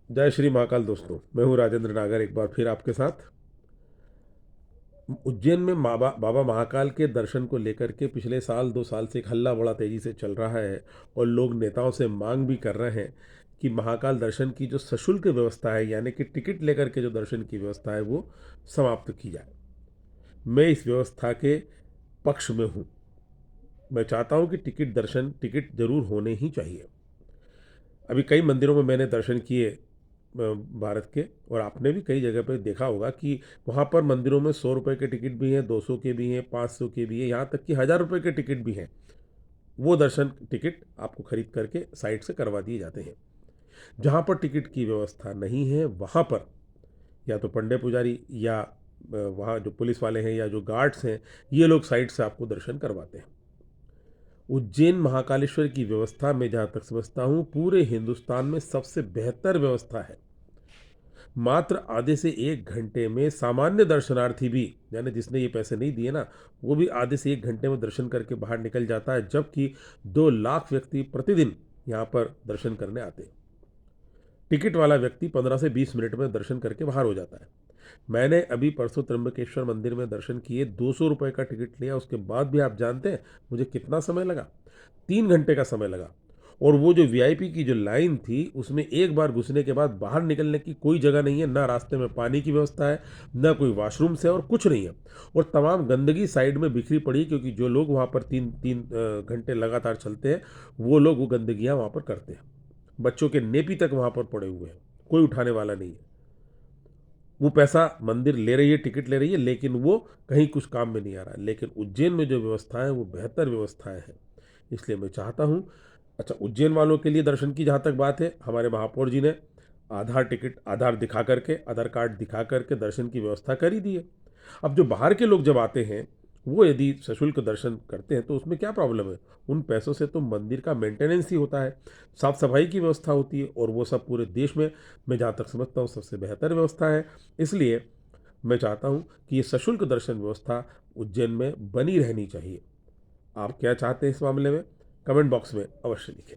जय श्री महाकाल दोस्तों, मैं हूँ राजेंद्र नागर एक बार फिर आपके साथ। उज्जैन में बाबा महाकाल के दर्शन को लेकर के पिछले साल 2 साल से एक हल्ला बड़ा तेजी से चल रहा है और लोग नेताओं से मांग भी कर रहे हैं कि महाकाल दर्शन की जो सशुल्क व्यवस्था है, यानी कि टिकट लेकर के जो दर्शन की व्यवस्था है वो समाप्त की जाए। मैं इस व्यवस्था के पक्ष में हूँ। मैं चाहता हूँ कि टिकट जरूर होने ही चाहिए। अभी कई मंदिरों में मैंने दर्शन किए भारत के, और आपने भी कई जगह पर देखा होगा कि वहाँ पर मंदिरों में 100 रुपये के टिकट भी हैं, 200 के भी हैं, 500 के भी हैं, यहाँ तक कि 1000 रुपये के टिकट भी हैं। वो दर्शन टिकट आपको खरीद करके साइड से करवा दिए जाते हैं। जहाँ पर टिकट की व्यवस्था नहीं है वहाँ पर या तो पंडे पुजारी या वहाँ जो पुलिस वाले हैं या जो गार्ड्स हैं, ये लोग साइड से आपको दर्शन करवाते हैं। उज्जैन महाकालेश्वर की व्यवस्था मैं जहाँ तक समझता हूँ पूरे हिंदुस्तान में सबसे बेहतर व्यवस्था है। मात्र आधे से 1 घंटे में सामान्य दर्शनार्थी भी, यानी जिसने ये पैसे नहीं दिए ना, वो भी आधे से 1 घंटे में दर्शन करके बाहर निकल जाता है, जबकि 2 लाख व्यक्ति प्रतिदिन यहाँ पर दर्शन करने आते हैं। टिकट वाला व्यक्ति 15 से 20 मिनट में दर्शन करके बाहर हो जाता है। मैंने अभी परसों त्र्यंबकेश्वर मंदिर में दर्शन किए, 200 रुपये का टिकट लिया, उसके बाद भी आप जानते हैं मुझे कितना समय लगा? 3 घंटे का समय लगा। और वो जो वीआईपी की जो लाइन थी उसमें एक बार घुसने के बाद बाहर निकलने की कोई जगह नहीं है, ना रास्ते में पानी की व्यवस्था है, ना कोई वॉशरूम से, और कुछ नहीं है। और तमाम गंदगी साइड में बिखरी पड़ी, क्योंकि जो लोग वहाँ पर 3-3 घंटे लगातार चलते हैं वो लोग वो गंदगियाँ वहाँ पर करते हैं। बच्चों के नेपी तक वहाँ पर पड़े हुए हैं, कोई उठाने वाला नहीं है। वो पैसा मंदिर ले रही है, टिकट ले रही है, लेकिन वो कहीं कुछ काम में नहीं आ रहा है। लेकिन उज्जैन में जो व्यवस्था है वो बेहतर व्यवस्थाएं हैं, इसलिए मैं चाहता हूँ। अच्छा, उज्जैन वालों के लिए दर्शन की जहाँ तक बात है, हमारे महापौर जी ने आधार दिखा करके, आधार कार्ड दिखा करके दर्शन की व्यवस्था कर ही दी है। अब जो बाहर के लोग जब आते हैं वो यदि सशुल्क दर्शन करते हैं तो उसमें क्या प्रॉब्लम है? उन पैसों से तो मंदिर का मेंटेनेंस ही होता है, साफ सफाई की व्यवस्था होती है, और वो सब पूरे देश में मैं जहाँ तक समझता हूँ सबसे बेहतर व्यवस्था है। इसलिए मैं चाहता हूँ कि ये सशुल्क दर्शन व्यवस्था उज्जैन में बनी रहनी चाहिए। आप क्या चाहते हैं इस मामले में? कमेंट बॉक्स में अवश्य लिखें।